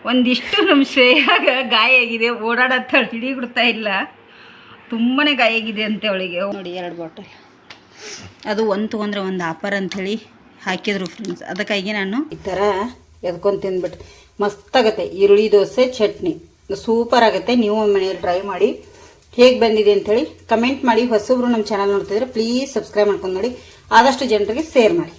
ಒಂದಿಷ್ಟು ನಮ್ಮ ಶ್ರೇಯಾಗ ಗಾಯ ಆಗಿದೆ, ಓಡಾಡತ್ತಾಳೆ, ಹಿಡಿಬಿಡ್ತಾ ಇಲ್ಲ, ತುಂಬಾ ಗಾಯ ಆಗಿದೆ ಅಂತೆ ಅವಳಿಗೆ. ನೋಡಿ 2 ಬಾಟಲ್, ಅದು ಒಂದು ತೊಗೊಂಡ್ರೆ ಒಂದು ಆಫರ್ ಅಂಥೇಳಿ ಹಾಕಿದ್ರು ಫ್ರೆಂಡ್ಸ್. ಅದಕ್ಕಾಗಿ ನಾನು ಈ ಥರ ಎದ್ಕೊಂಡು ತಿಂದ್ಬಿಟ್ಟು ಮಸ್ತಾಗತ್ತೆ. ಈರುಳ್ಳಿ ದೋಸೆ ಚಟ್ನಿ ಸೂಪರ್ ಆಗುತ್ತೆ. ನೀವು ಮನೆಯಲ್ಲಿ ಟ್ರೈ ಮಾಡಿ, ಹೇಗೆ ಬಂದಿದೆ ಅಂಥೇಳಿ ಕಮೆಂಟ್ ಮಾಡಿ. ಹೊಸಬ್ರು ನಮ್ಮ ಚಾನಲ್ ನೋಡ್ತಿದ್ರೆ ಪ್ಲೀಸ್ ಸಬ್ಸ್ಕ್ರೈಬ್ ಮಾಡ್ಕೊಂಡು ನೋಡಿ, ಆದಷ್ಟು ಜನರಿಗೆ ಶೇರ್ ಮಾಡಿ.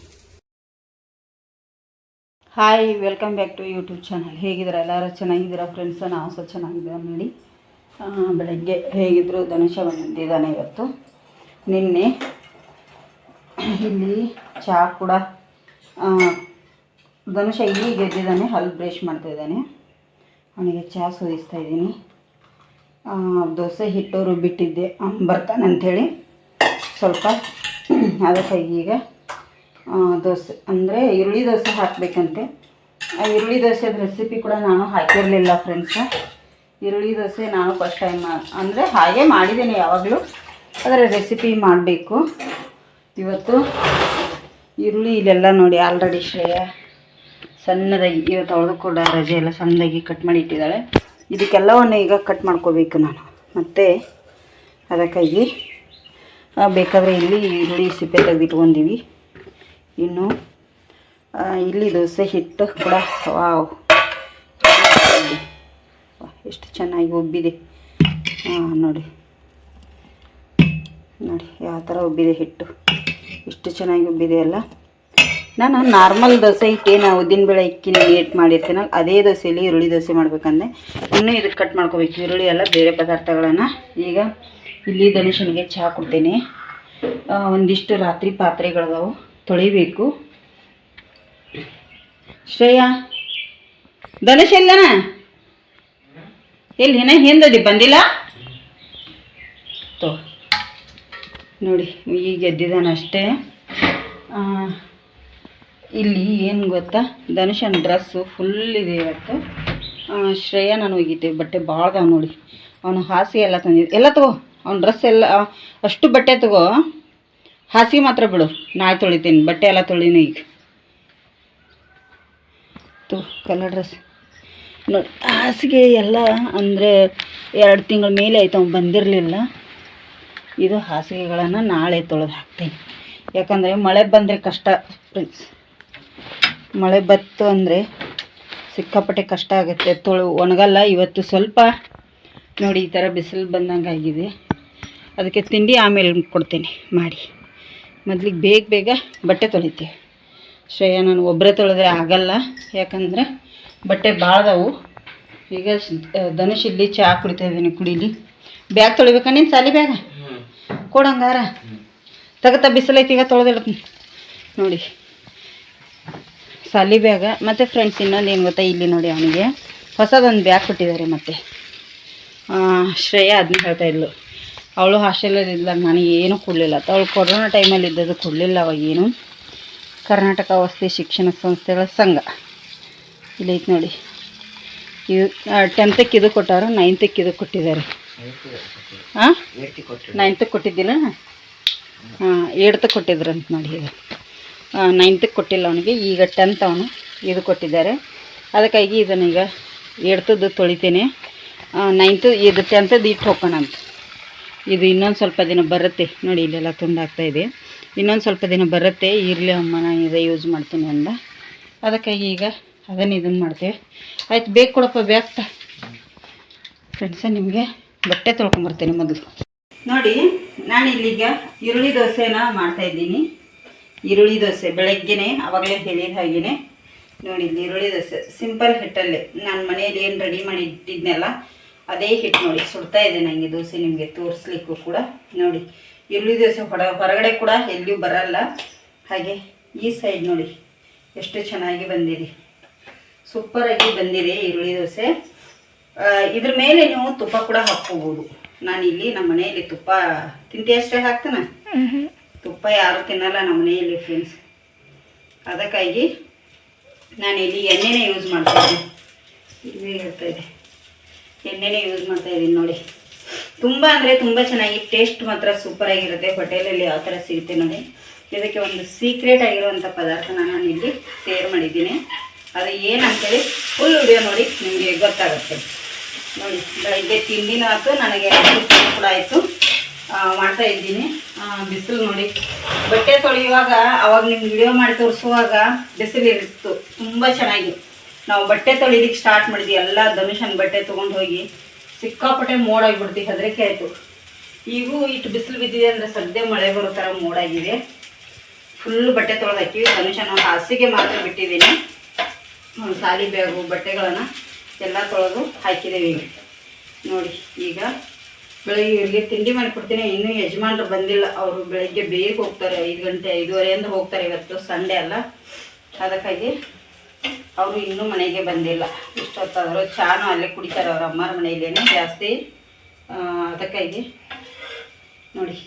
Hi, welcome back to YouTube channel. ಹೇಗಿದ್ದೀರಾ? ಎಲ್ಲರೂ ಚೆನ್ನಾಗಿದ್ದೀರಾ ಫ್ರೆಂಡ್ಸ್? ನಾವು ಸಹ ಚೆನ್ನಾಗಿದ್ದೀರಾ ನೋಡಿ. ಬೆಳಗ್ಗೆ ಹೇಗಿದ್ರು ಧನುಷ ಬಂದಿದ್ದಾನೆ ಇವತ್ತು. ನಿನ್ನೆ ಇಲ್ಲಿ ಚಹಾ ಕೂಡ ಧನುಷ ಇಲ್ಲಿ ಗೆದ್ದಿದ್ದಾನೆ, ಹಲ್ಲು ಬ್ರಷ್ ಮಾಡ್ತಾಯಿದ್ದಾನೆ. ಅವನಿಗೆ ಚಹಾ ಸೋದಿಸ್ತಾ ಇದ್ದೀನಿ. ದೋಸೆ ಹಿಟ್ಟು ರುಬ್ಬಿಟ್ಟಿದ್ದೆ, ಬರ್ತಾನೆ ಅಂಥೇಳಿ ಸ್ವಲ್ಪ. ಅದಕ್ಕಾಗಿ ಈಗ ದೋಸೆ ಅಂದರೆ ಈರುಳ್ಳಿ ದೋಸೆ ಹಾಕಬೇಕಂತೆ. ಆ ಈರುಳ್ಳಿ ದೋಸೆದ ರೆಸಿಪಿ ಕೂಡ ನಾನು ಹಾಕಿರಲಿಲ್ಲ ಫ್ರೆಂಡ್ಸ. ಈರುಳ್ಳಿ ದೋಸೆ ನಾನು ಫಸ್ಟ್ ಟೈಮ್ ಅಂದರೆ ಹಾಗೆ ಮಾಡಿದ್ದೇನೆ ಯಾವಾಗಲೂ, ಅದರ ರೆಸಿಪಿ ಮಾಡಬೇಕು ಇವತ್ತು. ಈರುಳ್ಳಿ ಇಲ್ಲೆಲ್ಲ ನೋಡಿ ಆಲ್ರೆಡಿ ಶ್ರೇಯ ಸಣ್ಣದಾಗಿ, ಇವತ್ತು ಅವಳು ಕೂಡ ರಜೆ ಎಲ್ಲ ಸಣ್ಣದಾಗಿ ಕಟ್ ಮಾಡಿ ಇಟ್ಟಿದ್ದಾಳೆ. ಇದಕ್ಕೆಲ್ಲವನ್ನು ಈಗ ಕಟ್ ಮಾಡ್ಕೋಬೇಕು ನಾನು. ಮತ್ತು ಅದಕ್ಕಾಗಿ ಬೇಕಾದರೆ ಇಲ್ಲಿ ಈರುಳ್ಳಿ ಸಿಪ್ಪೆ ತೆಗೆದಿಟ್ಕೊಂಡಿವಿ. ಇನ್ನು ಇಲ್ಲಿ ದೋಸೆ ಹಿಟ್ಟು ಕೂಡ ವಾವ್ ಎಷ್ಟು ಚೆನ್ನಾಗಿ ಉಬ್ಬಿದೆ. ನೋಡಿ ನೋಡಿ ಯಾವ ಥರ ಉಬ್ಬಿದೆ ಹಿಟ್ಟು, ಎಷ್ಟು ಚೆನ್ನಾಗಿ ಉಬ್ಬಿದೆ ಅಲ್ಲ. ನಾನು ನಾರ್ಮಲ್ ದೋಸೆ ಹಿಟ್ಟೇನು ಉದ್ದಿನಬೇಳೆ ಇಕ್ಕಿ ಏಟ್ ಮಾಡಿರ್ತೀನಲ್ಲ, ಅದೇ ದೋಸೆಯಲ್ಲಿ ಈರುಳ್ಳಿ ದೋಸೆ ಮಾಡ್ಬೇಕಂದ್ರೆ ಇನ್ನೂ ಇದಕ್ಕೆ ಕಟ್ ಮಾಡ್ಕೋಬೇಕು ಈರುಳ್ಳಿ ಎಲ್ಲ ಬೇರೆ ಪದಾರ್ಥಗಳನ್ನು. ಈಗ ಇಲ್ಲಿ ಧನುಷನಿಗೆ ಚಹಾ ಕೊಡ್ತೇನೆ. ಒಂದಿಷ್ಟು ರಾತ್ರಿ ಪಾತ್ರೆಗಳದಾವು, ತೊಳಿಬೇಕು. ಶ್ರೇಯಾ, ಧನುಷ್ ಎಲ್ಲನ ಎಲ್ಲಿ ಏನ ಹಿಂದದಿ ಬಂದಿಲ್ಲ ತೋ ನೋಡಿ, ಈಗ ಎದ್ದಿದ್ದಾನೆ ಅಷ್ಟೇ. ಇಲ್ಲಿ ಏನು ಗೊತ್ತಾ, ಧನುಷನ ಡ್ರೆಸ್ಸು ಫುಲ್ ಇದೆ ಇವತ್ತು. ಶ್ರೇಯಾ ನಾನು ಹೋಗಿದ್ದೆ, ಬಟ್ಟೆ ಭಾಳ ಅದಾವ ನೋಡಿ. ಅವನು ಹಾಸಿಗೆ ಎಲ್ಲ ತಂದಿದ್ದೆ, ಎಲ್ಲ ತಗೋ, ಅವ್ನ ಡ್ರೆಸ್ ಎಲ್ಲ ಅಷ್ಟು ಬಟ್ಟೆ ತಗೋ, ಹಾಸಿಗೆ ಮಾತ್ರ ಬಿಡು, ನಾಳೆ ತೊಳಿತೀನಿ. ಬಟ್ಟೆ ಎಲ್ಲ ತೊಳಿನಿ ಈಗ. ಕಲರ್ ಡ್ರೆಸ್ ನೋಡಿ, ಹಾಸಿಗೆ ಎಲ್ಲ ಅಂದರೆ 2 ತಿಂಗಳ ಮೇಲೆ ಆಯ್ತು ಅವ್ನು ಬಂದಿರಲಿಲ್ಲ. ಇದು ಹಾಸಿಗೆಗಳನ್ನು ನಾಳೆ ತೊಳೆದು ಹಾಕ್ತೀನಿ. ಯಾಕಂದರೆ ಮಳೆ ಬಂದರೆ ಕಷ್ಟ ಫ್ರೆಂಡ್ಸ್. ಮಳೆ ಬತ್ತು ಅಂದರೆ ಸಿಕ್ಕಾಪಟ್ಟೆ ಕಷ್ಟ ಆಗುತ್ತೆ, ಒಣಗಲ್ಲ. ಇವತ್ತು ಸ್ವಲ್ಪ ನೋಡಿ ಈ ಥರ ಬಿಸಿಲು ಬಂದಂಗೆ ಆಗಿದೆ. ಅದಕ್ಕೆ ತಿಂಡಿ ಆಮೇಲೆ ಕೊಡ್ತೀನಿ ಮಾಡಿ. ಮೊದಲಿಗೆ ಬೇಗ ಬಟ್ಟೆ ತೊಳಿತೀವಿ. ಶ್ರೇಯ ನಾನು ಒಬ್ಬರೇ ತೊಳೆದ್ರೆ ಆಗಲ್ಲ, ಯಾಕಂದರೆ ಬಟ್ಟೆ ಭಾಳದವು. ಈಗ ಧನುಷ್ ಇಲ್ಲಿ ಚಹಾ ಕುಡಿತಾ ಇದ್ದೀನಿ, ಕುಡೀಲಿ. ಬ್ಯಾಗ್ ತೊಳಿಬೇಕಾ ನೀನು? ಸಾಲಿ ಬ್ಯಾಗ ಕೊಡಂಗಾರ ತಗತ್ತಾ, ಬಿಸಿಲೈತಿ ಈಗ ತೊಳೆದಿಡ್ತೀನಿ ನೋಡಿ ಸಾಲಿ ಬ್ಯಾಗ. ಮತ್ತು ಫ್ರೆಂಡ್ಸ್ ಇನ್ನೊಂದು ಏನು ಗೊತ್ತಾ, ಇಲ್ಲಿ ನೋಡಿ ಅವನಿಗೆ ಹೊಸದೊಂದು ಬ್ಯಾಗ್ ಕೊಟ್ಟಿದ್ದಾರೆ. ಮತ್ತು ಶ್ರೇಯ ಅದನ್ನ ಹೇಳ್ತಾ ಇದ್ಲು, ಅವಳು ಹಾಸ್ಟೆಲಲ್ಲಿ ಇದ್ದಾಗ ನನಗೆ ಏನೂ ಕೊಡಲಿಲ್ಲ. ಅವಳು ಕೊರೋನಾ ಟೈಮಲ್ಲಿ ಇದ್ದದ್ದು ಕೊಡಲಿಲ್ಲ ಅವಾಗೇನು. ಕರ್ನಾಟಕ ವಸತಿ ಶಿಕ್ಷಣ ಸಂಸ್ಥೆಗಳ ಸಂಘ ಇಲ್ಲೈತೆ ನೋಡಿ. ಇದು 10ಕ್ಕೆ ಇದು ಕೊಟ್ಟವರು, 9ಕ್ಕೆ ಇದು ಕೊಟ್ಟಿದ್ದಾರೆ. 9ಕ್ಕೆ ಕೊಟ್ಟಿದ್ದಿಲ್ಲ, 8ಕ್ಕೆ ಕೊಟ್ಟಿದ್ರಂತ ನೋಡಿ. ಈಗ 9ಕ್ಕೆ ಕೊಟ್ಟಿಲ್ಲ ಅವನಿಗೆ, ಈಗ 10th ಅವನು ಇದು ಕೊಟ್ಟಿದ್ದಾರೆ. ಅದಕ್ಕಾಗಿ ಇದನ್ನೀಗ 8ದ್ದು ತೊಳಿತೇನೆ, 9th ಇದು 10ದ್ದು ಇಟ್ಟು ಹೋಗೋಣ ಅಂತ. ಇದು ಇನ್ನೊಂದು ಸ್ವಲ್ಪ ದಿನ ಬರುತ್ತೆ ನೋಡಿ, ಇಲ್ಲೆಲ್ಲ ತುಂಡಾಗ್ತಾಯಿದೆ. ಇನ್ನೊಂದು ಸ್ವಲ್ಪ ದಿನ ಬರುತ್ತೆ, ಇರಲಿ ಅಮ್ಮ ನಾನು ಇದೇ ಯೂಸ್ ಮಾಡ್ತೀನಿ ಅಂದ. ಅದಕ್ಕಾಗಿ ಈಗ ಇದನ್ನು ಮಾಡ್ತೇವೆ. ಆಯ್ತು, ಬೇಕು ಕೊಡಪ್ಪ ಬ್ಯಾಗ್ತ. ಫ್ರೆಂಡ್ಸ, ನಿಮಗೆ ಬಟ್ಟೆ ತೊಳ್ಕೊಂಬರ್ತೇನೆ ಮೊದಲು. ನೋಡಿ, ನಾನು ಇಲ್ಲಿಗ ಈರುಳ್ಳಿ ದೋಸೆನ ಮಾಡ್ತಾಯಿದ್ದೀನಿ. ಈರುಳ್ಳಿ ದೋಸೆ ಬೆಳಗ್ಗೆನೇ ಆವಾಗಲೇ ಹೇಳಿದ ಹಾಗೆಯೇ ನೋಡಿ, ಇಲ್ಲಿ ಈರುಳ್ಳಿ ದೋಸೆ ಸಿಂಪಲ್ ಹಿಟ್ಟಲ್ಲೇ ನಾನು ಮನೆಯಲ್ಲಿ ಏನು ರೆಡಿ ಮಾಡಿ ಇಟ್ಟಿದ್ನಲ್ಲ ಅದೇ ಹಿಟ್ಟು ನೋಡಿ ಸುಡ್ತಾ ಇದೆ ನನಗೆ ದೋಸೆ. ನಿಮಗೆ ತೋರಿಸ್ಲಿಕ್ಕೂ ಕೂಡ ನೋಡಿ, ಈರುಳ್ಳಿ ದೋಸೆ ಹೊರಗಡೆ ಕೂಡ ಎಲ್ಲಿಯೂ ಬರಲ್ಲ. ಹಾಗೆ ಈ ಸೈಡ್ ನೋಡಿ ಎಷ್ಟು ಚೆನ್ನಾಗಿ ಬಂದಿದೆ, ಸೂಪರಾಗಿ ಬಂದಿದೆ ಈರುಳ್ಳಿ ದೋಸೆ. ಇದ್ರ ಮೇಲೆ ನೀವು ತುಪ್ಪ ಕೂಡ ಹಾಕ್ಕೋಬೋದು. ನಾನಿಲ್ಲಿ ನಮ್ಮ ಮನೆಯಲ್ಲಿ ತುಪ್ಪ ತಿಂತೇಷ್ಟೇ ಹಾಕ್ತಾನೆ, ತುಪ್ಪ ಯಾರು ತಿನ್ನಲ್ಲ ನಮ್ಮ ಮನೆಯಲ್ಲಿ ಫ್ರೆಂಡ್ಸ್. ಅದಕ್ಕಾಗಿ ನಾನಿಲ್ಲಿ ಎಣ್ಣೆನೇ ಯೂಸ್ ಮಾಡ್ತಾಯಿದ್ದೀನಿ. ಇದೇ ಇರ್ತಾಯಿದೆ, ಎಣ್ಣೆನೇ ಯೂಸ್ ಮಾಡ್ತಾಯಿದ್ದೀನಿ ನೋಡಿ. ತುಂಬ ಅಂದರೆ ತುಂಬ ಚೆನ್ನಾಗಿ, ಟೇಸ್ಟ್ ಮಾತ್ರ ಸೂಪರಾಗಿರುತ್ತೆ. ಹೋಟೆಲಲ್ಲಿ ಯಾವ ಥರ ಸಿಗುತ್ತೆ ನೋಡಿ. ಇದಕ್ಕೆ ಒಂದು ಸೀಕ್ರೆಟ್ ಆಗಿರುವಂಥ ಪದಾರ್ಥನ ನಾನು ಇಲ್ಲಿ ಶೇರ್ ಮಾಡಿದ್ದೀನಿ. ಅದು ಏನಂತೇಳಿ ಫುಲ್ ವಿಡಿಯೋ ನೋಡಿ ನಿಮಗೆ ಗೊತ್ತಾಗುತ್ತೆ. ನೋಡಿ ಬೆಳಗ್ಗೆ ತಿಂಡಿನೂ ಆಯಿತು, ನನಗೆ ಕೂಡ ಆಯಿತು, ಮಾಡ್ತಾ ಇದ್ದೀನಿ. ಬಿಸಿಲು ನೋಡಿ, ಬಟ್ಟೆ ತೊಳೆಯುವಾಗ ಅವಾಗ ನಿಮ್ಗೆ ವಿಡಿಯೋ ಮಾಡಿ ತೋರಿಸುವಾಗ ಬಿಸಿಲಿರುತ್ತು ತುಂಬ ಚೆನ್ನಾಗಿ. ನಾವು ಬಟ್ಟೆ ತೊಳಿಲಿಕ್ಕೆ ಸ್ಟಾರ್ಟ್ ಮಾಡಿದ್ವಿ, ಎಲ್ಲ ಧನುಷನ್ ಬಟ್ಟೆ ತೊಗೊಂಡು ಹೋಗಿ ಸಿಕ್ಕಾಪಟ್ಟೆ ಮೋಡಾಗಿಬಿಡ್ತೀವಿ, ಹೆದರಿಕೆ ಆಯಿತು. ಈಗೂ ಇಟ್ಟು ಬಿಸಿಲು ಬಿದ್ದಿದೆ ಅಂದರೆ ಸದ್ಯ ಮಳೆ ಬರೋ ಥರ ಮೋಡಾಗಿದೆ. ಫುಲ್ ಬಟ್ಟೆ ತೊಳೆದು ಹಾಕಿವಿ. ಧನುಷನ ಹಾಸಿಗೆ ಮಾತ್ರ ಬಿಟ್ಟಿದ್ದೀನಿ. ಸಾಲಿ ಬ್ಯಾಗು ಬಟ್ಟೆಗಳನ್ನು ಎಲ್ಲ ತೊಳೆದು ಹಾಕಿದ್ದೀವಿ. ನೋಡಿ ಈಗ ಬೆಳಗ್ಗೆ ಇವ್ರಿಗೆ ತಿಂಡಿ ಮಾಡಿಕೊಡ್ತೀನಿ. ಇನ್ನೂ ಯಜಮಾನ್ರು ಬಂದಿಲ್ಲ, ಅವರು ಬೆಳಗ್ಗೆ ಬೇಗ ಹೋಗ್ತಾರೆ, 5 ಗಂಟೆ 5:30 ಹೋಗ್ತಾರೆ. ಇವತ್ತು ಸಂಡೇ ಅಲ್ಲ, ಅದಕ್ಕಾಗಿ ಅವರು ಇನ್ನೂ ಮನೆಗೆ ಬಂದಿಲ್ಲ. ಇಷ್ಟೊತ್ತಾದರೂ ಚಾನು ಅಲ್ಲೇ ಕುಡಿತಾರೆ ಅವ್ರ ಅಮ್ಮರ ಮನೆಯಲ್ಲೇನೆ ಜಾಸ್ತಿ. ಅದಕ್ಕಾಗಿ ನೋಡಿ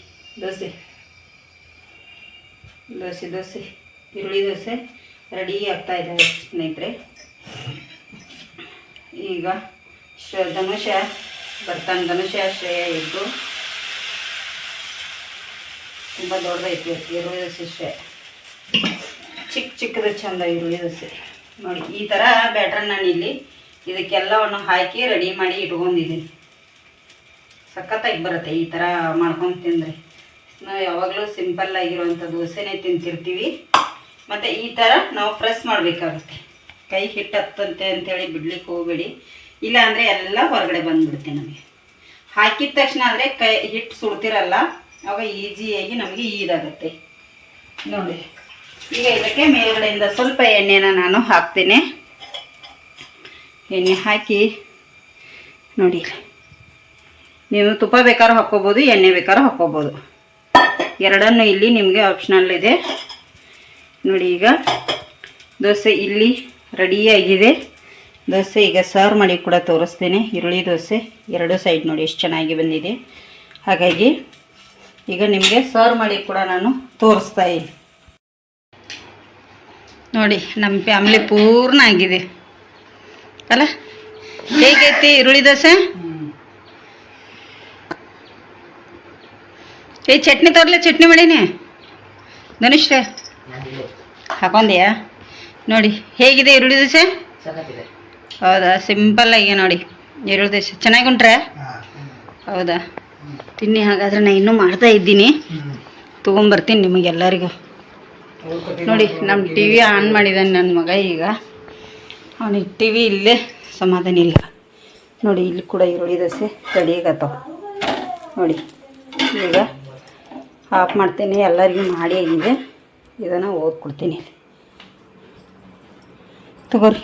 ದೋಸೆ ಈರುಳ್ಳಿ ದೋಸೆ ರೆಡಿ ಆಗ್ತಾ ಇದ್ದಾವೆ ಸ್ನೇಹಿತರೆ. ಈಗ ಧನುಷ ಬರ್ತಾನೆ. ಧನುಷ ಶ್ರೇಯ ಇದ್ದು ತುಂಬ ದೊಡ್ಡದೈತಿ ಈರುಳ್ಳಿ ದೋಸೆ. ಶ್ರೇಯ ಚಿಕ್ಕದು ಚಂದ ಈರುಳ್ಳಿ ದೋಸೆ. ನೋಡಿ ಈ ಥರ ಬ್ಯಾಟ್ರನ್ನ ನಾನು ಇಲ್ಲಿ ಇದಕ್ಕೆಲ್ಲವನ್ನು ಹಾಕಿ ರೆಡಿ ಮಾಡಿ ಇಟ್ಕೊಂಡಿದ್ದೀನಿ. ಸಖತ್ತಾಗಿ ಬರುತ್ತೆ ಈ ಥರ ಮಾಡ್ಕೊಂಡು ತಿಂದರೆ. ನಾವು ಯಾವಾಗಲೂ ಸಿಂಪಲ್ ಆಗಿರುವಂಥ ದೋಸೆನೇ ತಿಂತಿರ್ತೀವಿ. ಮತ್ತು ಈ ಥರ ನಾವು ಪ್ರೆಸ್ ಮಾಡಬೇಕಾಗುತ್ತೆ. ಕೈ ಹಿಟ್ಟು ಹತ್ತಂತೆ ಅಂಥೇಳಿ ಬಿಡ್ಲಿಕ್ಕೆ ಹೋಗಬೇಡಿ, ಇಲ್ಲ ಅಂದರೆ ಎಲ್ಲ ಹೊರಗಡೆ ಬಂದುಬಿಡುತ್ತೆ ನಮಗೆ. ಹಾಕಿದ ತಕ್ಷಣ ಆದರೆ ಕೈ ಹಿಟ್ಟು ಸುಡ್ತಿರಲ್ಲ, ಆವಾಗ ಈಸಿಯಾಗಿ ನಮಗೆ ಈದಾಗುತ್ತೆ. ನೋಡಿ ಈಗ ಇದಕ್ಕೆ ಮೇಲ್ಗಡೆಯಿಂದ ಸ್ವಲ್ಪ ಎಣ್ಣೆನ ನಾನು ಹಾಕ್ತೀನಿ. ಎಣ್ಣೆ ಹಾಕಿ ನೋಡಿ, ನೀವು ತುಪ್ಪ ಬೇಕಾದ್ರೂ ಹಾಕ್ಕೋಬೋದು, ಎಣ್ಣೆ ಬೇಕಾದ್ರೂ ಹಾಕ್ಕೋಬೋದು, ಎರಡನ್ನೂ ಇಲ್ಲಿ ನಿಮಗೆ ಆಪ್ಷನಲ್ ಇದೆ. ನೋಡಿ ಈಗ ದೋಸೆ ಇಲ್ಲಿ ರೆಡಿಯಾಗಿದೆ. ದೋಸೆ ಈಗ ಸರ್ವ್ ಮಾಡಿ ಕೂಡ ತೋರಿಸ್ತೇನೆ. ಈರುಳ್ಳಿ ದೋಸೆ ಎರಡೂ ಸೈಡ್ ನೋಡಿ ಎಷ್ಟು ಚೆನ್ನಾಗಿ ಬಂದಿದೆ. ಹಾಗಾಗಿ ಈಗ ನಿಮಗೆ ಸರ್ವ್ ಮಾಡಿ ಕೂಡ ನಾನು ತೋರಿಸ್ತಾ ಇದ್ದೀನಿ. ನೋಡಿ ನಮ್ಮ ಫ್ಯಾಮಿಲಿ ಪೂರ್ಣ ಆಗಿದೆ ಅಲ್ಲ. ಹೇಗೈತಿ ಈರುಳ್ಳಿ ದೋಸೆ? ಚಟ್ನಿ ತೋರ್ಲೆ, ಚಟ್ನಿ ಮಾಡೀನಿ ಧನುಷ್ರೆ ಹಾಕೊಂಡ್ಯಾ? ನೋಡಿ ಹೇಗಿದೆ ಈರುಳ್ಳಿ ದೋಸೆ? ಹೌದಾ, ಸಿಂಪಲ್ಲಾಗಿ ನೋಡಿ ಈರುಳ್ಳಿ ದೋಸೆ ಚೆನ್ನಾಗಿ ಉಂಟ್ರೆ? ಹೌದಾ, ತಿನ್ನಿ. ಹಾಗಾದರೆ ನಾನು ಇನ್ನೂ ಮಾಡ್ತಾ ಇದ್ದೀನಿ, ತೊಗೊಂಬರ್ತೀನಿ ನಿಮಗೆಲ್ಲರಿಗೂ. ನೋಡಿ ನಮ್ಮ ಟಿ ವಿ ಆನ್ ಮಾಡಿದ್ದಾನೆ ನನ್ನ ಮಗ. ಈಗ ಅವನಿಗೆ ಟಿ ವಿ ಇಲ್ಲೇ ಸಮಾಧಾನ ಇಲ್ಲ. ನೋಡಿ ಇಲ್ಲಿ ಕೂಡ ಈರುಳ್ಳಿ ದೋಸೆ ರೆಡಿ ಆಗತ್ತವ. ನೋಡಿ ಈಗ ಆಫ್ ಮಾಡ್ತೀನಿ. ಎಲ್ಲರಿಗೂ ಮಾಡಿ ಆಗಿದೆ. ಇದನ್ನು ಓದ್ಕೊಡ್ತೀನಿ. ತಗೋರಿ.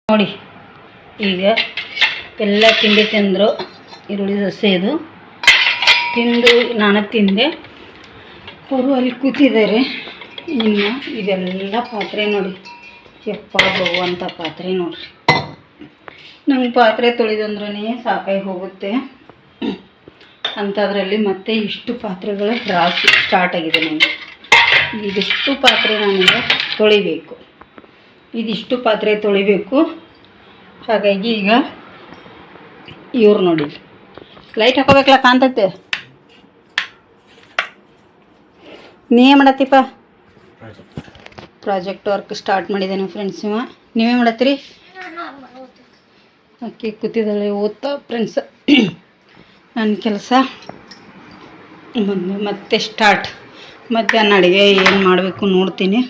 ನೋಡಿ ಈಗ ಎಲ್ಲ ತಿಂಡಿ ತಿಂದರು. ಈರುಳ್ಳಿ ದೋಸೆ ಇದು ತಿಂದು ನಾನು ತಿಂದೆ, ಅವರು ಅಲ್ಲಿ ಕೂತಿದ್ದಾರೆ. ಇನ್ನು ಇದೆಲ್ಲ ಪಾತ್ರೆ ನೋಡಿ, ಯಪ್ಪ ಬಹುವಂಥ ಪಾತ್ರೆ ನೋಡಿರಿ. ನಂಗೆ ಪಾತ್ರೆ ತೊಳೆದಂದ್ರೇ ಸಾಕಾಗಿ ಹೋಗುತ್ತೆ. ಅಂಥದ್ರಲ್ಲಿ ಮತ್ತೆ ಇಷ್ಟು ಪಾತ್ರೆಗಳ ರಾಶಿ ಸ್ಟಾರ್ಟ್ ಆಗಿದೆ ನನಗೆ. ಇದಿಷ್ಟು ಪಾತ್ರೆ ನಾನೀಗ ತೊಳಿಬೇಕು, ಇದಿಷ್ಟು ಪಾತ್ರೆ ತೊಳಿಬೇಕು. ಹಾಗಾಗಿ ಈಗ ಇವ್ರು ನೋಡಿ ಲೈಟ್ ಹಾಕೋಬೇಕಲ್ಲ, ಕಾಣ್ತೈತೆ. ನೀ ಏನು ಮಾಡತ್ತೀಪ? ಪ್ರಾಜೆಕ್ಟ್ ವರ್ಕ್ ಸ್ಟಾರ್ಟ್ ಮಾಡಿದ್ದೇನೆ ಫ್ರೆಂಡ್ಸ್. ನೀವೇ ಮಾಡತ್ತೀರಿ? ಅಕ್ಕಿ ಕೂತಿದ್ದಾಳೆ ಓದ್ತಾ ಫ್ರೆಂಡ್ಸ್. ನನ್ನ ಕೆಲಸ ಮತ್ತೆ ಸ್ಟಾರ್ಟ್. ಮಧ್ಯಾಹ್ನ ಅಡುಗೆ ಏನು ಮಾಡಬೇಕು ನೋಡ್ತೀನಿ.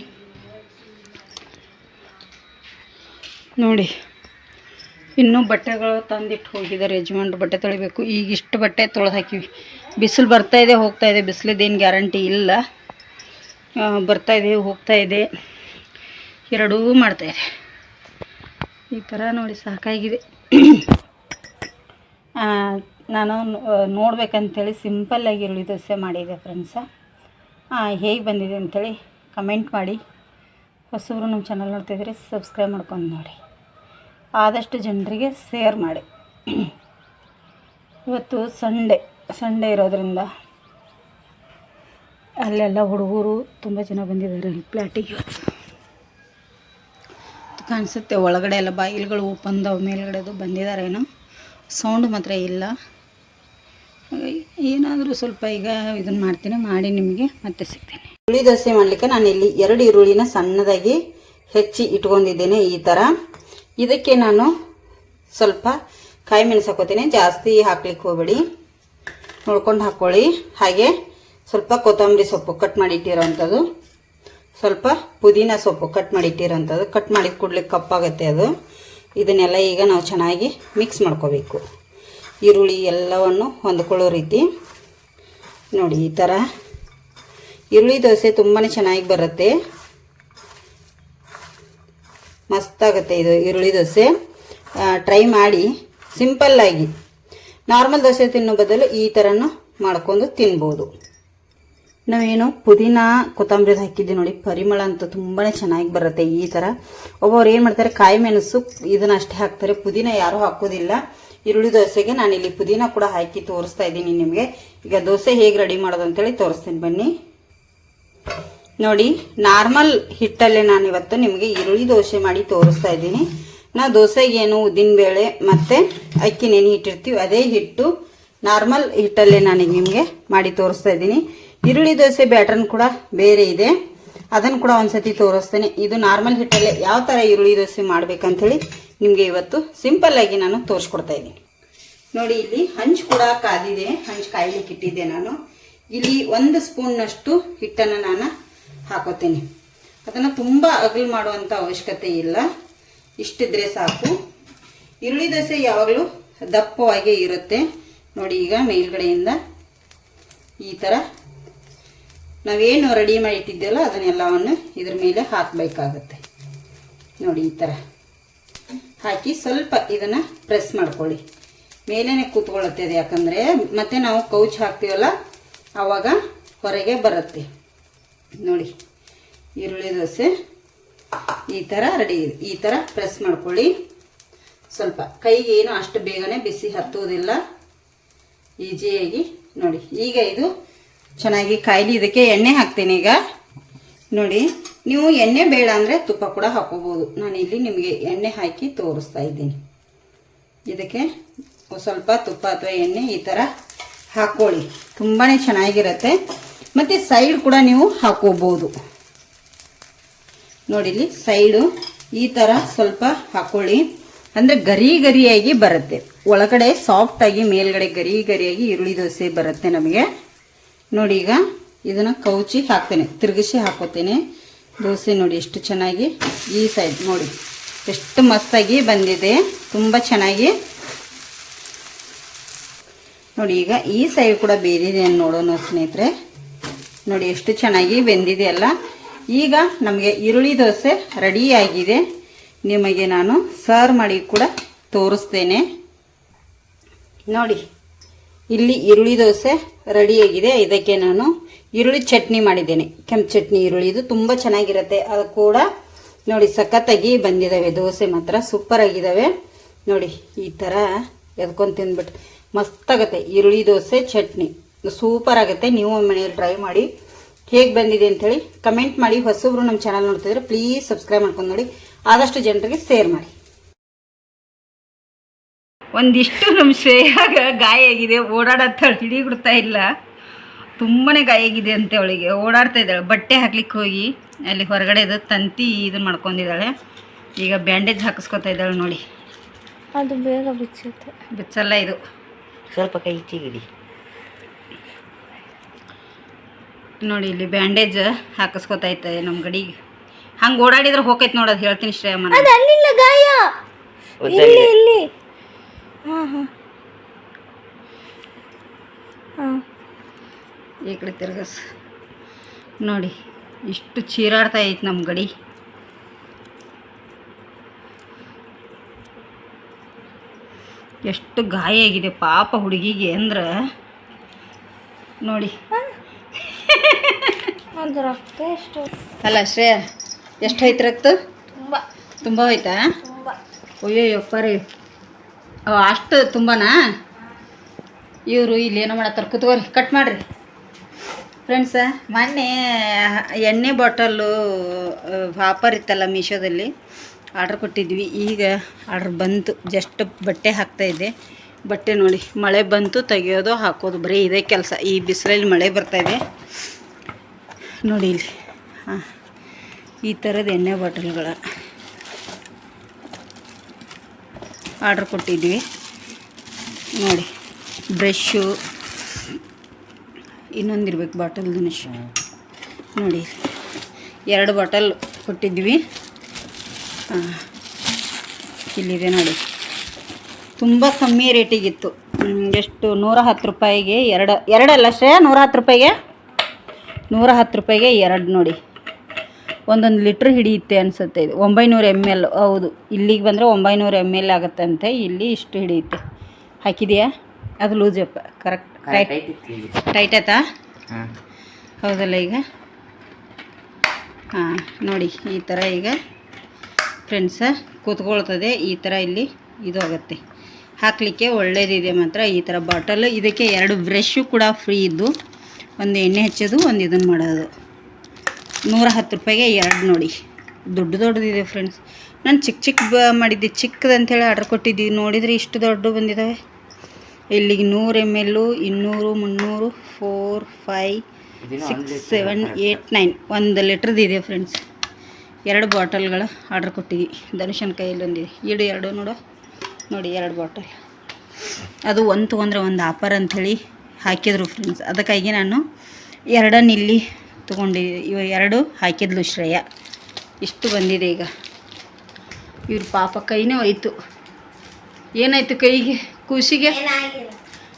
ನೋಡಿ ಇನ್ನೂ ಬಟ್ಟೆಗಳು ತಂದಿಟ್ಟು ಹೋಗಿದ್ದಾರೆ ಯಜಮಾನ್ರು. ಬಟ್ಟೆ ತೊಳಿಬೇಕು. ಈಗ ಇಷ್ಟು ಬಟ್ಟೆ ತೊಳೆದು ಹಾಕಿವಿ. ಬಿಸಿಲು ಬರ್ತಾಯಿದೆ ಹೋಗ್ತಾಯಿದೆ, ಬಿಸಿಲಿದ್ದೇನು ಗ್ಯಾರಂಟಿ ಇಲ್ಲ. ಬರ್ತಾಯಿದೆ ಹೋಗ್ತಾಯಿದೆ, ಎರಡೂ ಮಾಡ್ತಾಯಿದೆ. ಈ ಥರ ನೋಡಿ ಸಾಕಾಗಿದೆ. ನಾನು ನೋಡ್ಬೇಕಂತೇಳಿ ಸಿಂಪಲ್ಲಾಗಿ ಈರುಳ್ಳಿ ದೋಸೆ ಮಾಡಿದೆ ಫ್ರೆಂಡ್ಸ. ಹೇಗೆ ಬಂದಿದೆ ಅಂಥೇಳಿ ಕಮೆಂಟ್ ಮಾಡಿ. ಹೊಸಬ್ರು ನಮ್ಮ ಚಾನಲ್ ನೋಡ್ತಿದ್ರೆ ಸಬ್ಸ್ಕ್ರೈಬ್ ಮಾಡ್ಕೊಂಡು ನೋಡಿ, ಆದಷ್ಟು ಜನರಿಗೆ ಶೇರ್ ಮಾಡಿ. ಇವತ್ತು ಸಂಡೇ ಇರೋದ್ರಿಂದ ಅಲ್ಲೆಲ್ಲ ಹುಡುಗರು ತುಂಬ ಜನ ಬಂದಿದ್ದಾರೆ ಅಲ್ಲಿ ಪ್ಲಾಟಿಗೆ. ಇವತ್ತು ಕಾಣಿಸುತ್ತೆ ಒಳಗಡೆ ಎಲ್ಲ ಬಾಗಿಲುಗಳು ಓಪನ್ ಮೇಲ್ಗಡೆದು ಬಂದಿದ್ದಾರೇನೋ, ಸೌಂಡ್ ಮಾತ್ರ ಇಲ್ಲ. ಏನಾದರೂ ಸ್ವಲ್ಪ ಈಗ ಇದನ್ನು ಮಾಡ್ತೀನಿ, ಮಾಡಿ ನಿಮಗೆ ಮತ್ತೆ ಸಿಗ್ತೀನಿ. ಈರುಳ್ಳಿ ದೋಸೆ ಮಾಡಲಿಕ್ಕೆ ನಾನು ಇಲ್ಲಿ 2 ಈರುಳ್ಳಿನ ಸಣ್ಣದಾಗಿ ಹೆಚ್ಚಿ ಇಟ್ಕೊಂಡಿದ್ದೇನೆ. ಈ ಥರ ಇದಕ್ಕೆ ನಾನು ಸ್ವಲ್ಪ ಕಾಯಿ ಮೆಣಸು ಹಾಕೋತೀನಿ. ಜಾಸ್ತಿ ಹಾಕ್ಲಿಕ್ಕೆ ಹೋಗಬೇಡಿ, ನೋಡ್ಕೊಂಡು ಹಾಕ್ಕೊಳ್ಳಿ. ಹಾಗೆ ಸ್ವಲ್ಪ ಕೊತ್ತಂಬರಿ ಸೊಪ್ಪು ಕಟ್ ಮಾಡಿ ಇಟ್ಟಿರೋವಂಥದ್ದು, ಸ್ವಲ್ಪ ಪುದೀನ ಸೊಪ್ಪು ಕಟ್ ಮಾಡಿ ಇಟ್ಟಿರೋವಂಥದ್ದು. ಕಟ್ ಮಾಡಿ ಕೂಡಲಿಕ್ಕೆ ಕಪ್ಪಾಗುತ್ತೆ ಅದು. ಇದನ್ನೆಲ್ಲ ಈಗ ನಾವು ಚೆನ್ನಾಗಿ ಮಿಕ್ಸ್ ಮಾಡ್ಕೋಬೇಕು. ಈರುಳ್ಳಿ ಎಲ್ಲವನ್ನು ಹೊಂದ್ಕೊಳ್ಳೋ ರೀತಿ ನೋಡಿ. ಈ ಥರ ಈರುಳ್ಳಿ ದೋಸೆ ತುಂಬಾ ಚೆನ್ನಾಗಿ ಬರುತ್ತೆ, ಮಸ್ತಾಗುತ್ತೆ ಇದು ಈರುಳ್ಳಿ ದೋಸೆ. ಟ್ರೈ ಮಾಡಿ. ಸಿಂಪಲ್ಲಾಗಿ ನಾರ್ಮಲ್ ದೋಸೆ ತಿನ್ನೋ ಬದಲು ಈ ಥರನೂ ಮಾಡ್ಕೊಂಡು ತಿನ್ಬೋದು. ನಾವೇನು ಪುದೀನ ಕೊತ್ತಂಬರಿ ಹಾಕಿದ್ದೀವಿ ನೋಡಿ, ಪರಿಮಳ ಅಂತೂ ತುಂಬಾ ಚೆನ್ನಾಗಿ ಬರುತ್ತೆ ಈ ಥರ. ಒಬ್ಬೊಬ್ರು ಏನು ಮಾಡ್ತಾರೆ, ಕಾಯಿ ಮೆಣಸು ಇದನ್ನ ಅಷ್ಟೇ ಹಾಕ್ತಾರೆ, ಪುದೀನ ಯಾರೂ ಹಾಕೋದಿಲ್ಲ. ಈರುಳ್ಳಿ ದೋಸೆಗೆ ನಾನಿಲ್ಲಿ ಪುದೀನ ಕೂಡ ಹಾಕಿ ತೋರಿಸ್ತಾ ಇದ್ದೀನಿ ನಿಮಗೆ. ಈಗ ದೋಸೆ ಹೇಗೆ ರೆಡಿ ಮಾಡೋದು ಅಂತೇಳಿ ತೋರಿಸ್ತೀನಿ ಬನ್ನಿ. ನೋಡಿ, ನಾರ್ಮಲ್ ಹಿಟ್ಟಲ್ಲೇ ನಾನು ಇವತ್ತು ನಿಮಗೆ ಈರುಳ್ಳಿ ದೋಸೆ ಮಾಡಿ ತೋರಿಸ್ತಾ ಇದ್ದೀನಿ. ನಾವು ದೋಸೆಗೆ ಏನು ಉದ್ದಿನಬೇಳೆ ಮತ್ತು ಅಕ್ಕಿ ನೆನೆ ಇಟ್ಟಿರ್ತೀವಿ, ಅದೇ ಹಿಟ್ಟು ನಾರ್ಮಲ್ ಹಿಟ್ಟಲ್ಲೇ ನಾನೀಗ ನಿಮಗೆ ಮಾಡಿ ತೋರಿಸ್ತಾ ಇದ್ದೀನಿ. ಈರುಳ್ಳಿ ದೋಸೆ ಬ್ಯಾಟರ್ನ್ ಕೂಡ ಬೇರೆ ಇದೆ, ಅದನ್ನು ಕೂಡ ಒಂದ್ಸತಿ ತೋರಿಸ್ತೇನೆ. ಇದು ನಾರ್ಮಲ್ ಹಿಟ್ಟಲ್ಲೇ ಯಾವ ಥರ ಈರುಳ್ಳಿ ದೋಸೆ ಮಾಡ್ಬೇಕಂತೇಳಿ ನಿಮಗೆ ಇವತ್ತು ಸಿಂಪಲ್ಲಾಗಿ ನಾನು ತೋರಿಸ್ಕೊಡ್ತಾ ಇದ್ದೀನಿ. ನೋಡಿ, ಇಲ್ಲಿ ಹಂಚು ಕೂಡ ಕಾದಿದೆ, ಹಂಚು ಕಾಯ್ಲಿಕ್ಕೆ ಇಟ್ಟಿದ್ದೆ ನಾನು. ಇಲ್ಲಿ 1 ಸ್ಪೂನ್ನಷ್ಟು ಹಿಟ್ಟನ್ನು ನಾನು ಹಾಕೋತೀನಿ. ಅದನ್ನು ತುಂಬ ಅಗಲು ಮಾಡುವಂಥ ಅವಶ್ಯಕತೆ ಇಲ್ಲ, ಇಷ್ಟಿದ್ರೆ ಸಾಕು. ಈರುಳ್ಳಿ ದೋಸೆ ಯಾವಾಗಲೂ ದಪ್ಪವಾಗೇ ಇರುತ್ತೆ ನೋಡಿ. ಈಗ ಮೇಲ್ಗಡೆಯಿಂದ ಈ ಥರ ನಾವೇನು ರೆಡಿ ಮಾಡಿ ಇಟ್ಟಿದ್ದೆವಲ್ಲ ಅದನ್ನೆಲ್ಲವನ್ನು ಇದ್ರ ಮೇಲೆ ಹಾಕಬೇಕಾಗತ್ತೆ ನೋಡಿ. ಈ ಥರ ಹಾಕಿ ಸ್ವಲ್ಪ ಇದನ್ನು ಪ್ರೆಸ್ ಮಾಡ್ಕೊಳ್ಳಿ. ಮೇಲೇ ಕೂತ್ಕೊಳ್ಳುತ್ತೆ ಅದು, ಯಾಕಂದರೆ ಮತ್ತೆ ನಾವು ಕೌಚ್ ಹಾಕ್ತೀವಲ್ಲ ಆವಾಗ ಹೊರಗೆ ಬರುತ್ತೆ ನೋಡಿ. ಈರುಳ್ಳಿ ದೋಸೆ ಈ ಥರ ರೆಡಿ ಇದೆ. ಈ ಥರ ಪ್ರೆಸ್ ಮಾಡ್ಕೊಳ್ಳಿ. ಸ್ವಲ್ಪ ಕೈಗೆ ಏನು ಅಷ್ಟು ಬೇಗನೆ ಬಿಸಿ ಹತ್ತುವುದಿಲ್ಲ, ಈಜಿಯಾಗಿ ನೋಡಿ. ಈಗ ಇದು ಚೆನ್ನಾಗಿ ಕಾಯ್ಲಿ. ಇದಕ್ಕೆ ಎಣ್ಣೆ ಹಾಕ್ತೀನಿ ಈಗ ನೋಡಿ. ನೀವು ಎಣ್ಣೆ ಬೇಡ ಅಂದರೆ ತುಪ್ಪ ಕೂಡ ಹಾಕೋಬೋದು. ನಾನು ಇಲ್ಲಿ ನಿಮಗೆ ಎಣ್ಣೆ ಹಾಕಿ ತೋರಿಸ್ತಾ ಇದ್ದೀನಿ. ಇದಕ್ಕೆ ಸ್ವಲ್ಪ ತುಪ್ಪ ಅಥವಾ ಎಣ್ಣೆ ಈ ಥರ ಹಾಕ್ಕೊಳ್ಳಿ, ತುಂಬಾ ಚೆನ್ನಾಗಿರುತ್ತೆ. ಮತ್ತು ಸೈಡ್ ಕೂಡ ನೀವು ಹಾಕೋಬೋದು ನೋಡಿ. ಇಲ್ಲಿ ಸೈಡು ಈ ಥರ ಸ್ವಲ್ಪ ಹಾಕ್ಕೊಳ್ಳಿ, ಅಂದರೆ ಗರಿ ಗರಿಯಾಗಿ ಬರುತ್ತೆ. ಒಳಗಡೆ ಸಾಫ್ಟಾಗಿ, ಮೇಲ್ಗಡೆ ಗರಿ ಗರಿಯಾಗಿ ಈರುಳ್ಳಿ ದೋಸೆ ಬರುತ್ತೆ ನಮಗೆ ನೋಡಿ. ಈಗ ಇದನ್ನು ಕೌಚಿ ಹಾಕ್ತೇನೆ, ತಿರುಗಿಸಿ ಹಾಕೋತೇನೆ ದೋಸೆ ನೋಡಿ. ಎಷ್ಟು ಚೆನ್ನಾಗಿ ಈ ಸೈಡ್ ನೋಡಿ, ಎಷ್ಟು ಮಸ್ತಾಗಿ ಬಂದಿದೆ, ತುಂಬ ಚೆನ್ನಾಗಿ ನೋಡಿ. ಈಗ ಈ ಸೈಡ್ ಕೂಡ ಬೇದಿದೆ ನೋಡೋಣ ಸ್ನೇಹಿತರೆ. ನೋಡಿ ಎಷ್ಟು ಚೆನ್ನಾಗಿ ಬೆಂದಿದೆ ಅಲ್ಲ. ಈಗ ನಮಗೆ ಈರುಳ್ಳಿ ದೋಸೆ ರೆಡಿಯಾಗಿದೆ. ನಿಮಗೆ ನಾನು ಸರ್ವ್ ಮಾಡಿ ಕೂಡ ತೋರಿಸ್ತೇನೆ ನೋಡಿ. ಇಲ್ಲಿ ಈರುಳ್ಳಿ ದೋಸೆ ರೆಡಿಯಾಗಿದೆ. ಇದಕ್ಕೆ ನಾನು ಈರುಳ್ಳಿ ಚಟ್ನಿ ಮಾಡಿದ್ದೇನೆ, ಕೆಂಪು ಚಟ್ನಿ ಈರುಳ್ಳಿ. ಇದು ತುಂಬ ಚೆನ್ನಾಗಿರುತ್ತೆ. ಅದು ಕೂಡ ನೋಡಿ ಸಖತ್ತಾಗಿ ಬಂದಿದ್ದಾವೆ ದೋಸೆ, ಮಾತ್ರ ಸೂಪರ್ ಆಗಿದ್ದಾವೆ ನೋಡಿ. ಈ ಥರ ಎದ್ಕೊಂಡು ತಿಂದ್ಬಿಟ್ಟು ಮಸ್ತಾಗತ್ತೆ ಈರುಳ್ಳಿ ದೋಸೆ ಚಟ್ನಿ, ಸೂಪರ್ ಆಗುತ್ತೆ. ನೀವು ಮನೆಯಲ್ಲಿ ಟ್ರೈ ಮಾಡಿ, ಹೇಗೆ ಬಂದಿದೆ ಅಂಥೇಳಿ ಕಮೆಂಟ್ ಮಾಡಿ. ಹೊಸಬ್ರು ನಮ್ಮ ಚಾನಲ್ ನೋಡ್ತಿದ್ರೆ ಪ್ಲೀಸ್ ಸಬ್ಸ್ಕ್ರೈಬ್ ಮಾಡ್ಕೊಂಡು ನೋಡಿ, ಆದಷ್ಟು ಜನರಿಗೆ ಶೇರ್ ಮಾಡಿ. ಒಂದಿಷ್ಟು ನಮ್ಮ ಶ್ರೇಯಾಗ ಗಾಯ ಆಗಿದೆ, ಓಡಾಡತ್ತಾಳೆ, ಹಿಡಿಬಿಡ್ತಾ ಇಲ್ಲ, ತುಂಬಾ ಗಾಯ ಆಗಿದೆ ಅಂತ ಅವಳಿಗೆ. ಓಡಾಡ್ತಾ ಇದ್ದಾಳೆ, ಬಟ್ಟೆ ಹಾಕ್ಲಿಕ್ಕೆ ಹೋಗಿ ಅಲ್ಲಿ ಹೊರಗಡೆದು ತಂತಿ ಇದನ್ನು ಮಾಡ್ಕೊಂಡಿದ್ದಾಳೆ. ಈಗ ಬ್ಯಾಂಡೇಜ್ ಹಾಕಿಸ್ಕೊತಾ ಇದ್ದಾಳೆ ನೋಡಿ. ಅದು ಬೇಗ ಬಿಚ್ಚುತ್ತೆ. ಬಿಚ್ಚಲ್ಲ, ಇದು ಸ್ವಲ್ಪ ಕೈ ಚಿಗಿಡಿ ನೋಡಿ. ಇಲ್ಲಿ ಬ್ಯಾಂಡೇಜ್ ಹಾಕಿಸ್ಕೊತಾ ಇರ್ತದೆ ನಮ್ಮ ಗಡಿಗೆ. ಹಂಗೆ ಓಡಾಡಿದ್ರೆ ಹೋಗೈತೆ ನೋಡೋದು, ಹೇಳ್ತೀನಿ ಶ್ರೇಯಮ್ಮ. ಅದು ಅಲ್ಲಿಲ್ಲ ಗಾಯ, ಇಲ್ಲಿ ಇಲ್ಲಿ. ಹಾಂ ಹಾಂ ಹಾಂ, ಈ ಕಡೆ ತಿರ್ಗಸ್ ನೋಡಿ. ಇಷ್ಟು ಚೀರಾಡ್ತಾ ಐತೆ ನಮ್ಮ ಗಡಿ. ಎಷ್ಟು ಗಾಯ ಆಗಿದೆ ಪಾಪ ಹುಡುಗಿಗೆ ಅಂದ್ರೆ ನೋಡಿ. ಅದು ರಕ್ತ ಎಷ್ಟು ಅಲ್ಲ ಶ್ರೇಯ, ಎಷ್ಟು ಐತೆ ರಕ್ತ? ತುಂಬ ತುಂಬ ಹೋಯ್ತಾ? ತುಂಬ. ಅಯ್ಯೋಯ್ಯಪ್ಪ ರೀ, ಅಷ್ಟು ತುಂಬನಾ? ಇವರು ಇಲ್ಲಿ ಏನೋ ಮಾಡತ್ತಾರೆ, ಕೂತ್ಕೋರಿ, ಕಟ್ ಮಾಡಿರಿ ಫ್ರೆಂಡ್ಸ. ಮೊನ್ನೆ ಎಣ್ಣೆ ಬಾಟಲ್ಲು ಆಫರ್ ಇತ್ತಲ್ಲ ಮೀಶೋದಲ್ಲಿ, ಆರ್ಡ್ರ್ ಕೊಟ್ಟಿದ್ವಿ. ಈಗ ಆರ್ಡ್ರ್ ಬಂತು, ಜಸ್ಟ್ ಬಟ್ಟೆ ಹಾಕ್ತಾಯಿದ್ದೆ. ಬಟ್ಟೆ ನೋಡಿ, ಮಳೆ ಬಂತು, ತೆಗಿಯೋದು ಹಾಕೋದು, ಬರೀ ಇದೇ ಕೆಲಸ. ಈ ಬಿಸಿಲಲ್ಲಿ ಮಳೆ ಬರ್ತಾಯಿದೆ. ನೋಡಿ ಇಲ್ಲಿ ಹಾಂ ಈ ಥರದ ಎಣ್ಣೆ ಬಾಟಲ್ಗಳ ಆರ್ಡ್ರ್ ಕೊಟ್ಟಿದ್ವಿ ನೋಡಿ. ಬ್ರಷ್ಷು ಇನ್ನೊಂದಿರ್ಬೇಕು ಬಾಟಲ್ ದಿನೇಶ್ ನೋಡಿ 2 ಬಾಟಲ್ ಕೊಟ್ಟಿದ್ವಿ. ಹಾಂ ಇಲ್ಲಿದೆ ನೋಡಿ, ತುಂಬ ಕಮ್ಮಿ ರೇಟಿಗಿತ್ತು. ಎಷ್ಟು 110 ರೂಪಾಯಿಗೆ ಎರಡಲ್ಲ ಅಷ್ಟೇ, 110 ರೂಪಾಯಿಗೆ 110 ರೂಪಾಯಿಗೆ 2 ನೋಡಿ. 1 ಲೀಟ್ರ್ ಹಿಡಿಯುತ್ತೆ ಅನಿಸುತ್ತೆ. ಇದು 900 ml. ಹೌದು, ಇಲ್ಲಿಗೆ ಬಂದರೆ 900 ml ಆಗುತ್ತಂತೆ. ಇಲ್ಲಿ ಇಷ್ಟು ಹಿಡಿಯುತ್ತೆ. ಹಾಕಿದೆಯಾ? ಅದು ಲೂಸಪ್ಪ ಕರೆಕ್ಟ್ ಟೈಟ್ ಆಯ್ತಾ? ಹೌದಲ್ಲ ಈಗ? ಹಾಂ ನೋಡಿ ಈ ಥರ ಈಗ ಫ್ರೆಂಡ್ಸ ಕೂತ್ಕೊಳ್ತದೆ. ಈ ಥರ ಇಲ್ಲಿ ಇದು ಆಗುತ್ತೆ, ಹಾಕಲಿಕ್ಕೆ ಒಳ್ಳೇದಿದೆ ಮಾತ್ರ. ಈ ಥರ ಬಾಟಲ್, ಇದಕ್ಕೆ 2 ಬ್ರಷ್ಷು ಕೂಡ ಫ್ರೀ ಇದ್ದು, ಒಂದು ಎಣ್ಣೆ ಹಚ್ಚೋದು, ಒಂದು ಇದನ್ನು ಮಾಡೋದು. 110 ರೂಪಾಯಿಗೆ 2 ನೋಡಿ. ದೊಡ್ಡದಿದೆ ಫ್ರೆಂಡ್ಸ್. ನಾನು ಚಿಕ್ಕ ಮಾಡಿದ್ದೆ, ಚಿಕ್ಕದಂಥೇಳಿ ಆರ್ಡ್ರ್ ಕೊಟ್ಟಿದ್ದೀವಿ. ನೋಡಿದರೆ ಇಷ್ಟು ದೊಡ್ಡ ಬಂದಿದ್ದಾವೆ. ಇಲ್ಲಿಗೆ 100 ml, 200, 300, 4, 5, 6, 7, 8, 9 1 ಲೀಟ್ರದ್ದು ಇದೆ ಫ್ರೆಂಡ್ಸ್. 2 ಬಾಟಲ್ಗಳ ಆರ್ಡ್ರ್ ಕೊಟ್ಟಿದ್ವಿ. ಧನುಷನ ಕೈಯಲ್ಲಿ ಒಂದಿದೆ, 2 ನೋಡು ನೋಡಿ 2 ಬಾಟಲ್. ಅದು ಒಂದು ತೊಗೊಂಡ್ರೆ ಒಂದು ಆಫರ್ ಅಂಥೇಳಿ ಹಾಕಿದ್ರು ಫ್ರೆಂಡ್ಸ್. ಅದಕ್ಕಾಗಿ ನಾನು 2 ಇಲ್ಲಿ ತೊಗೊಂಡಿದ್ದೆ. ಇವ 2 ಹಾಕಿದ್ಲು ಶ್ರೇಯ. ಇಷ್ಟು ಬಂದಿದೆ ಈಗ. ಇವ್ರ ಪಾಪ ಕೈನೇ ಹೋಯ್ತು. ಏನಾಯ್ತು ಕೈಗೆ, ಖುಷಿಗೆ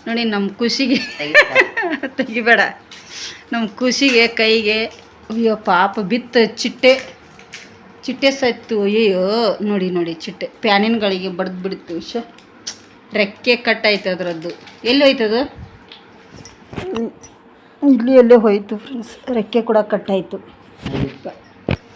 ನೋಡಿ, ನಮ್ಮ ಖುಷಿಗೆ ತೆಗಿಬೇಡ, ನಮ್ಮ ಖುಷಿಗೆ ಕೈಗೆ ಅಯ್ಯೋ ಪಾಪ ಬಿತ್ತು. ಚಿಟ್ಟೆ ಸತ್ತು. ಅಯ್ಯೋ ನೋಡಿ ಚಿಟ್ಟೆ ಪ್ಯಾನಿನ್ಗಳಿಗೆ ಬಡ್ದು ಬಿಡ್ತು. ರೆಕ್ಕೆ ಕಟ್ಟಾಯ್ತು ಅದರದ್ದು. ಎಲ್ಲಿ ಹೋಯ್ತದು? ಇಲ್ಲಿ ಎಲ್ಲೇ ಹೋಯ್ತು ಫ್ರೆಂಡ್ಸ್, ರೆಕ್ಕೆ ಕೂಡ ಕಟ್ಟಾಯಿತು.